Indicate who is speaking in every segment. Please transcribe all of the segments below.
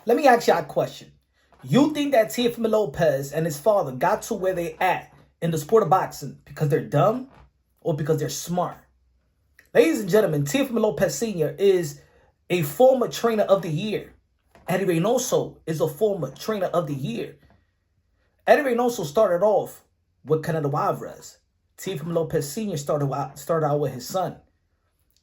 Speaker 1: Let me ask y'all a question. You think that Teofimo Lopez and his father got to where they at in the sport of boxing because they're dumb or because they're smart? Ladies and gentlemen, Teofimo Lopez Sr. is a former trainer of the year. Eddy Reynoso is a former trainer of the year. Eddy Reynoso started off with Canelo Alvarez. Teofimo Lopez Sr. started out with his son.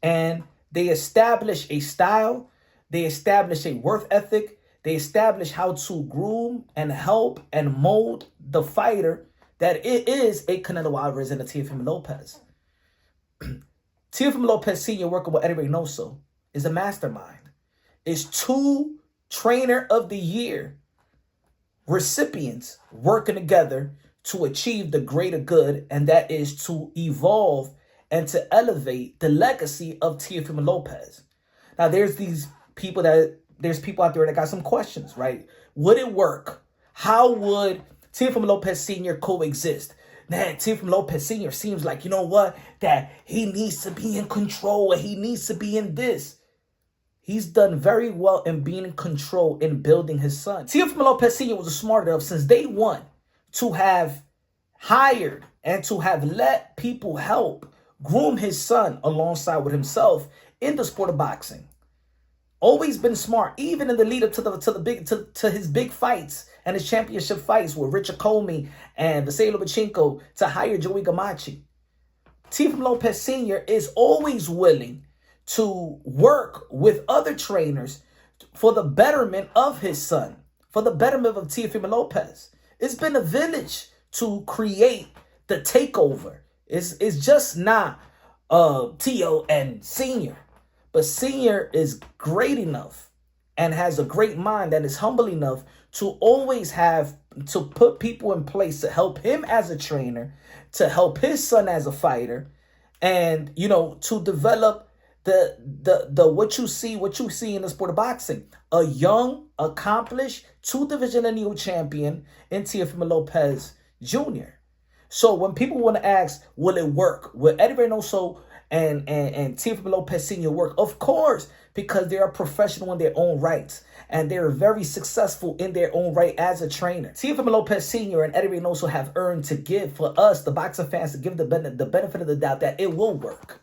Speaker 1: And they established a style. They established a work ethic. They established how to groom and help and mold the fighter that it is a Canelo Alvarez and a Teofimo Lopez. Teofimo Lopez Sr. working with Eddy Reynoso is a mastermind. It's 2 Trainer of the Year recipients working together to achieve the greater good, and that is to evolve and to elevate the legacy of Teofimo Lopez. Now, there's people out there that got some questions, right? Would it work? How would Teofimo Lopez Sr. coexist? Man, Teofimo Lopez Sr. seems like, you know what, that he needs to be in control and he needs to be in this. He's done very well in being in control in building his son. Teofimo Lopez Sr. was a smart enough since day one to have hired and to have let people help groom his son alongside with himself in the sport of boxing. Always been smart, even in the lead up to his big fights and his championship fights with Richard Comey and Vasily Lomachenko to hire Joey Gamache. Teofimo Lopez Sr. is always willing to work with other trainers for the betterment of his son, for the betterment of Teofimo Lopez. It's been a village to create the takeover. It's just not Tio and Senior. But Senior is great enough and has a great mind and is humble enough to always have to put people in place to help him as a trainer, to help his son as a fighter, and, you know, to develop the what you see in the sport of boxing. A young, accomplished, 2-division annual champion in Teofimo Lopez Jr. So when people want to ask, will it work? Will Eddy Reynoso and Teofimo Lopez Sr. work? Of course, because they are professional in their own rights. And they're very successful in their own right as a trainer. Teofimo Lopez Sr. and Eddy Reynoso have earned to give for us, the boxing fans, to give the benefit of the doubt that it will work.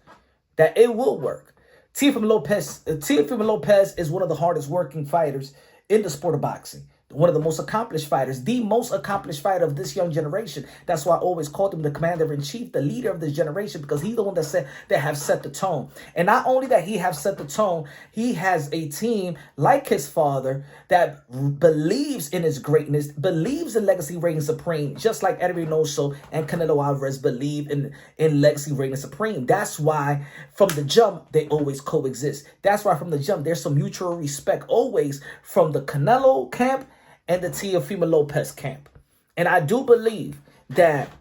Speaker 1: That it will work. Teofimo Lopez is one of the hardest working fighters in the sport of boxing. One of the most accomplished fighters, the most accomplished fighter of this young generation. That's why I always called him the commander-in-chief, the leader of this generation, because he's the one that have set the tone. And not only that he have set the tone, he has a team like his father that believes in his greatness, believes in legacy reigning supreme, just like Eddy Reynoso and Canelo Alvarez believe in legacy reigning supreme. That's why from the jump, they always coexist. That's why from the jump, there's some mutual respect always from the Canelo camp and the Teofimo Lopez camp. And I do believe that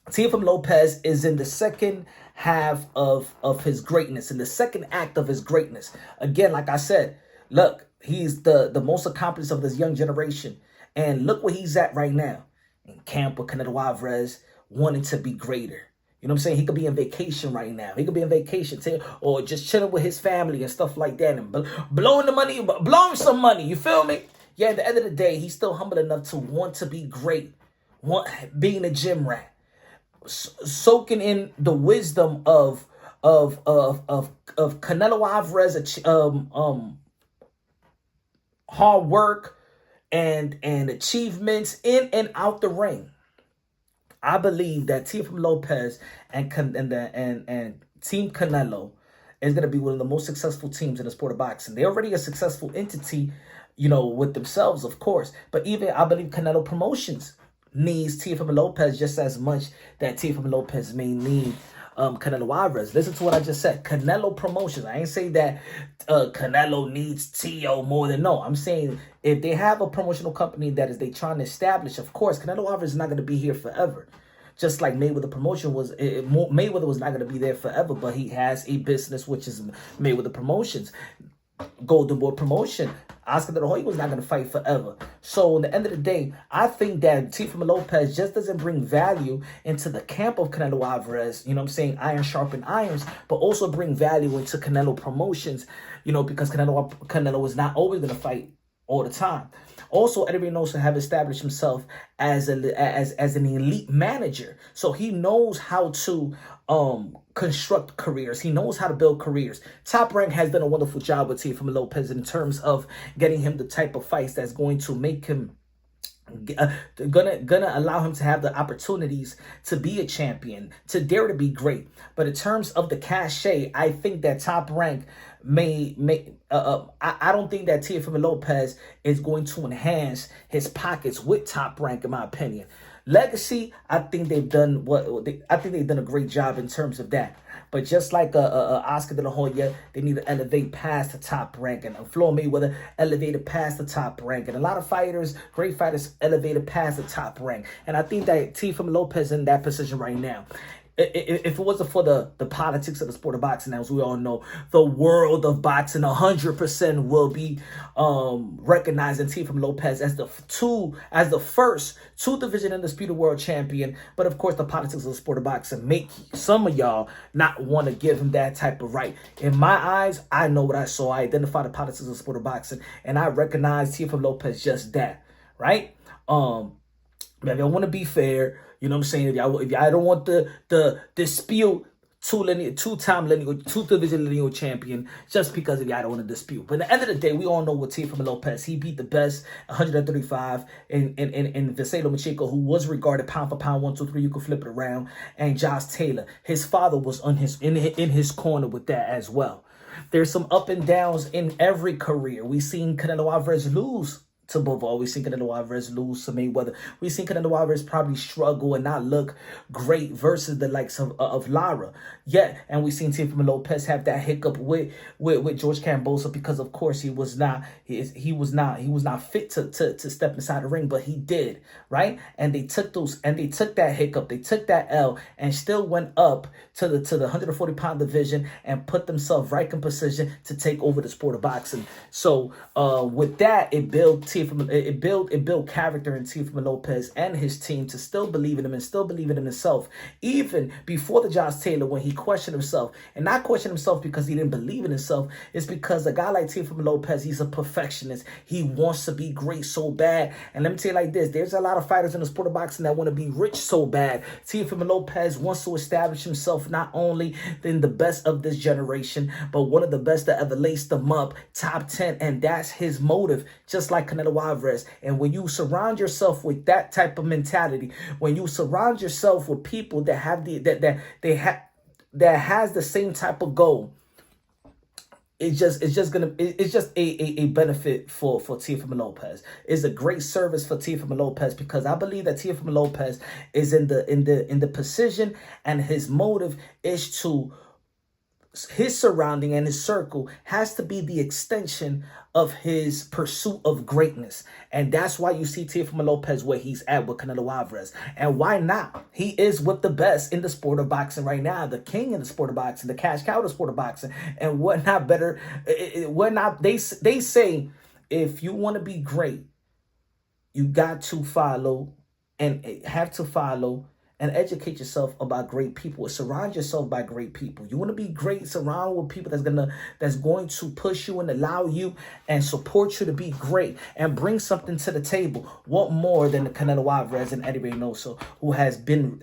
Speaker 1: Teofimo Lopez is in the second half of his greatness, in the second act of his greatness. Again, like I said, look, he's the most accomplished of this young generation. And look where he's at right now. In camp with Canelo Alvarez, wanting to be greater. You know what I'm saying? He could be on vacation right now. He could be on vacation or just chilling with his family and stuff like that. And blowing some money. You feel me? Yeah, at the end of the day, he's still humble enough to want to be great, being a gym rat, soaking in the wisdom of Canelo Alvarez, hard work and achievements in and out the ring. I believe that Teofimo Lopez and Team Canelo is going to be one of the most successful teams in the sport of boxing. They're already a successful entity, you know, with themselves, of course. But even I believe Canelo Promotions needs Teofimo Lopez just as much that Teofimo Lopez may need Canelo Alvarez. Listen to what I just said. Canelo Promotions. I ain't say that Canelo needs Tio more than no. I'm saying if they have a promotional company that is they trying to establish, of course, Canelo Alvarez is not going to be here forever. Just like Mayweather Promotion was, Mayweather was not going to be there forever, but he has a business which is Mayweather Promotions. Golden Boy Promotion. Oscar De La Hoya was not going to fight forever. So, in the end of the day, I think that Teofimo Lopez just doesn't bring value into the camp of Canelo Alvarez. You know what I'm saying? Iron sharpen irons, but also bring value into Canelo Promotions. You know, because Canelo is not always going to fight all the time. Also, Eddy Reynoso have established himself as an elite manager, so he knows how to construct careers. He knows how to build careers. Top Rank has done a wonderful job with Teofimo Lopez in terms of getting him the type of fights that's going to make him gonna allow him to have the opportunities to be a champion, to dare to be great. But in terms of the cachet, I think that Top Rank I don't think that Teofimo Lopez is going to enhance his pockets with Top Rank, in my opinion. Legacy, I think they've done a great job in terms of that. But just like Oscar De La Hoya, they need to elevate past the Top Rank, and Floyd Mayweather elevated past the Top Rank, and a lot of fighters, great fighters, elevated past the Top Rank. And I think that Teofimo Lopez in that position right now. If it wasn't for the politics of the sport of boxing, as we all know, the world of boxing 100% will be recognizing Teofimo Lopez as the first two-division undisputed world champion. But of course, the politics of the sport of boxing make some of y'all not want to give him that type of right. In my eyes, I know what I saw. I identify the politics of the sport of boxing, and I recognize Teofimo Lopez just that, right? Maybe I want to be fair. You know what I'm saying? If y'all don't want the dispute two-time two-division lineal champion, just because if y'all don't want to dispute. But at the end of the day, we all know what Teofimo Lopez. He beat the best 135 in Vicente Macheco, who was regarded pound for pound 1, 2, 3. You could flip it around. And Josh Taylor, his father was in his corner with that as well. There's some up and downs in every career. We've seen Canelo Alvarez lose to Bivol. We've seen Canelo Alvarez lose to Mayweather. We've seen Canelo Alvarez probably struggle and not look great versus the likes of Lara. Yet, and we've seen Teofimo Lopez have that hiccup with George Kambosos, because of course he was not fit to step inside the ring, but he did, right? And they took that hiccup, they took that L, and still went up to the 140-pound division and put themselves right in position to take over the sport of boxing. So with that, it built character in Teofimo Lopez and his team to still believe in him and still believe in himself, even before the Josh Taylor, when he questioned himself. And not questioned himself because he didn't believe in himself. It's because a guy like Teofimo Lopez, he's a perfectionist. He wants to be great so bad. And let me tell you like this, there's a lot of fighters in the sport of boxing that want to be rich so bad. Teofimo Lopez wants to establish himself not only in the best of this generation, but one of the best that ever laced them up, top 10. And that's his motive, just like Canelo Alvarez. And when you surround yourself with that type of mentality, when you surround yourself with people that have that has the same type of goal, it's just a benefit for Teofimo Lopez. It's a great service for Teofimo Lopez, because I believe that Teofimo Lopez is in the position, and his motive is to his surrounding and his circle has to be the extension of his pursuit of greatness. And that's why you see Teofimo Lopez where he's at with Canelo Alvarez. And why not? He is with the best in the sport of boxing right now, the king in the sport of boxing, the cash cow of the sport of boxing. And what not better, they say, if you want to be great, you got to follow and educate yourself about great people. Surround yourself by great people. You want to be great, surround with people that's going to push you and allow you and support you to be great and bring something to the table. What more than the Canelo Alvarez and Eddy Reynoso,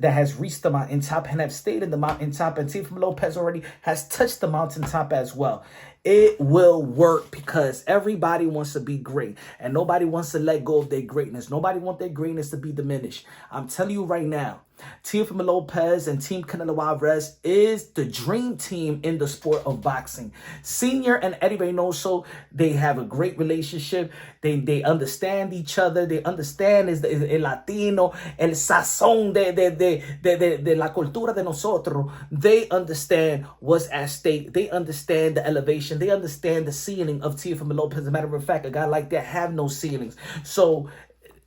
Speaker 1: that has reached the mountaintop and have stayed in the mountaintop, and Teofimo Lopez already has touched the mountaintop as well. It will work, because everybody wants to be great and nobody wants to let go of their greatness. Nobody wants their greatness to be diminished. I'm telling you right now, Teofimo Lopez and Team Canelo Alvarez is the dream team in the sport of boxing. Senior and Eddy Reynoso, they have a great relationship. They understand each other. They understand el Latino, el sazón de la cultura de nosotros. They understand what's at stake. They understand the elevation. They understand the ceiling of Teofimo Lopez. As a matter of fact, a guy like that have no ceilings. So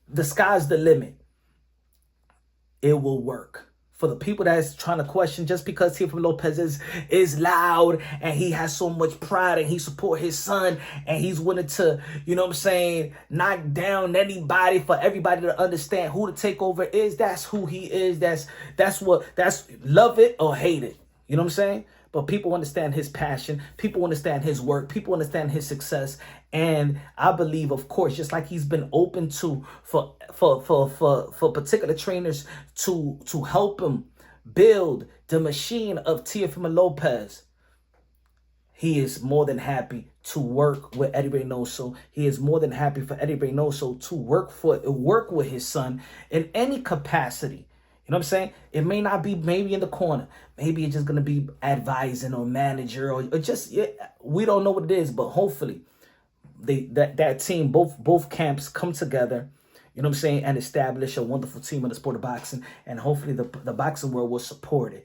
Speaker 1: the sky's the limit. It will work. For the people that's trying to question, just because Teofimo Lopez is loud and he has so much pride and he support his son and he's willing to, you know what I'm saying, knock down anybody, for everybody to understand who the takeover is, that's who he is. That's love it or hate it. You know what I'm saying? But people understand his passion. People understand his work. People understand his success. And I believe, of course, just like he's been open to for particular trainers to help him build the machine of Teofimo Lopez, he is more than happy to work with Eddy Reynoso. He is more than happy for Eddy Reynoso to work with his son in any capacity. You know what I'm saying? It may not be maybe in the corner. Maybe it's just going to be advising or manager or just, we don't know what it is, but hopefully that team, both camps come together, you know what I'm saying, and establish a wonderful team in the sport of boxing. And hopefully the boxing world will support it.